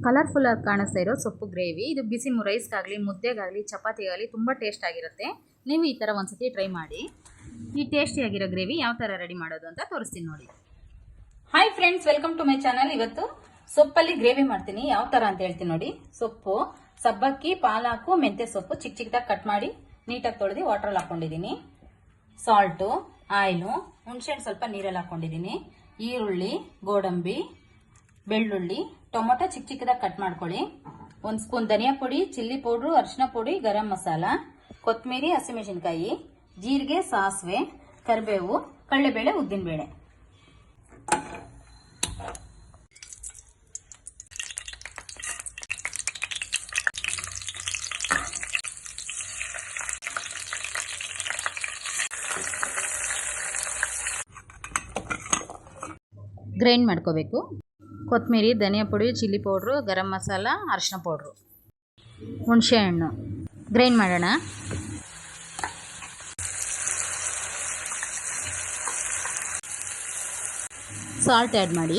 Colourful ಆಗಿ ಕಾಣಿಸ್ತಾ ಇರೋ ಸೊಪ್ಪು ಗ್ರೇವಿ. ಇದು ಬಿಸಿ ರೈಸ್ಗಾಗಲಿ ಮುದ್ದೆಗಾಗಲಿ ಚಪಾತಿಗಾಗಲಿ ತುಂಬ ಟೇಸ್ಟ್ ಆಗಿರುತ್ತೆ. ನೀವು ಈ ಥರ ಒಂದ್ಸತಿ ಟ್ರೈ ಮಾಡಿ. ಈ ಟೇಸ್ಟಿಯಾಗಿರೋ ಗ್ರೇವಿ ಯಾವ ಥರ ರೆಡಿ ಮಾಡೋದು ಅಂತ ತೋರಿಸ್ತೀನಿ ನೋಡಿ. Hi friends, welcome to my channel. ಇವತ್ತು ಸೊಪ್ಪಲ್ಲಿ ಗ್ರೇವಿ ಮಾಡ್ತೀನಿ. ಯಾವ ಥರ ಅಂತ ಹೇಳ್ತೀನಿ ನೋಡಿ. ಸೊಪ್ಪು ಸಬ್ಬಕ್ಕಿ, ಪಾಲಾಕು, ಮೆಂತ್ಯ ಸೊಪ್ಪು ಚಿಕ್ಕ ಚಿಕ್ಕದಾಗಿ ಕಟ್ ಮಾಡಿ ನೀಟಾಗಿ ತೊಳೆದು ವಾಟ್ರಲ್ಲಿ ಹಾಕೊಂಡಿದ್ದೀನಿ. ಸಾಲ್ಟು, ಆಯಿಲು, ಹುಣಸೆಹಣ್ಣು ಸ್ವಲ್ಪ ನೀರಲ್ಲಿ ಹಾಕೊಂಡಿದ್ದೀನಿ. ಈರುಳ್ಳಿ, ಗೋಡಂಬಿ, ಬೆಳ್ಳುಳ್ಳಿ, ಟೊಮೊಟೊ ಚಿಕ್ಕ ಚಿಕ್ಕದಾಗಿ ಕಟ್ ಮಾಡ್ಕೊಳ್ಳಿ. 1 ಸ್ಪೂನ್ ಧನಿಯಾ ಪುಡಿ, ಚಿಲ್ಲಿ ಪೌಡ್ರು, ಅರಿಶಿನ ಪುಡಿ, ಗರಂ ಮಸಾಲ, ಕೊತ್ತಂಬರಿ, ಹಸಿಮೆಣಸಿನಕಾಯಿ, ಜೀರಿಗೆ, ಸಾಸಿವೆ, ಕರಿಬೇವು, ಕಡಲೆಬೇಳೆ, ಉದ್ದಿನಬೇಳೆ. ಗ್ರೈಂಡ್ ಮಾಡ್ಕೋಬೇಕು. ಕೊತ್ತಂಬರಿ, ಧನಿಯಾ ಪುಡಿ, ಚಿಲ್ಲಿ ಪೌಡ್ರು, ಗರಂ ಮಸಾಲ, ಅರಿಶಿನ ಪೌಡ್ರು, ಹುಣಸೆ ಹಣ್ಣು ಗ್ರೈಂಡ್ ಮಾಡೋಣ. ಸಾಲ್ಟ್ ಆ್ಯಡ್ ಮಾಡಿ.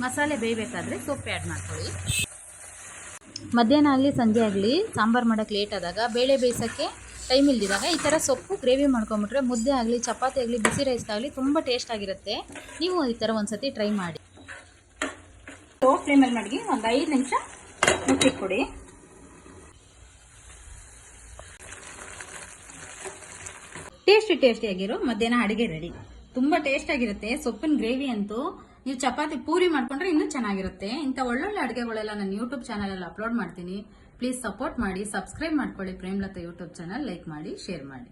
ಮಸಾಲೆ ಬೇಯಬೇಕಾದ್ರೆ ಸೊಪ್ಪು ಆ್ಯಡ್ ಮಾಡ್ಕೊಳ್ಳಿ. ಮಧ್ಯಾಹ್ನ ಆಗಲಿ ಸಂಜೆ ಆಗಲಿ ಸಾಂಬಾರು ಮಾಡೋಕ್ಕೆ ಲೇಟ್ ಆದಾಗ, ಬೇಳೆ ಬೇಯಿಸೋಕ್ಕೆ ಟೈಮ್ ಇಲ್ದಿದಾಗ ಈ ಥರ ಸೊಪ್ಪು ಗ್ರೇವಿ ಮಾಡ್ಕೊಂಬಿಟ್ರೆ ಮುದ್ದೆ ಆಗಲಿ ಚಪಾತಿ ಆಗಲಿ ಬಿಸಿ ರೈಸ್ಗಾಗಲಿ ತುಂಬ ಟೇಸ್ಟ್ ಆಗಿರುತ್ತೆ. ನೀವು ಈ ಥರ ಒಂದ್ಸತಿ ಟ್ರೈ ಮಾಡಿ. ಲೋ ಫ್ಲೇಮಲ್ಲಿ ಮಾಡಿ ಒಂದು 5 ನಿಮಿಷ ಮುಚ್ಚಿಟ್ಕೊಡಿ. ಟೇಸ್ಟಿಯಾಗಿರೋ ಮಧ್ಯಾಹ್ನ ಅಡುಗೆ ರೆಡಿ. ತುಂಬ ಟೇಸ್ಟ್ ಆಗಿರುತ್ತೆ. ಸೊಪ್ಪಿನ ಗ್ರೇವಿ ಅಂತೂ ನೀವು ಚಪಾತಿ ಪೂರಿ ಮಾಡ್ಕೊಂಡ್ರೆ ಇನ್ನೂ ಚೆನ್ನಾಗಿರುತ್ತೆ. ಇಂಥ ಒಳ್ಳೊಳ್ಳೆ ಅಡುಗೆಗಳೆಲ್ಲ ನಾನು ಯೂಟ್ಯೂಬ್ ಚಾನಲಲ್ಲಿ ಅಪ್ಲೋಡ್ ಮಾಡ್ತೀನಿ. ಪ್ಲೀಸ್ ಸಪೋರ್ಟ್ ಮಾಡಿ, ಸಬ್ಸ್ಕ್ರೈಬ್ ಮಾಡ್ಕೊಳ್ಳಿ. ಪ್ರೇಮಲತಾ ಯೂಟ್ಯೂಬ್ ಚಾನಲ್ ಲೈಕ್ ಮಾಡಿ, ಶೇರ್ ಮಾಡಿ.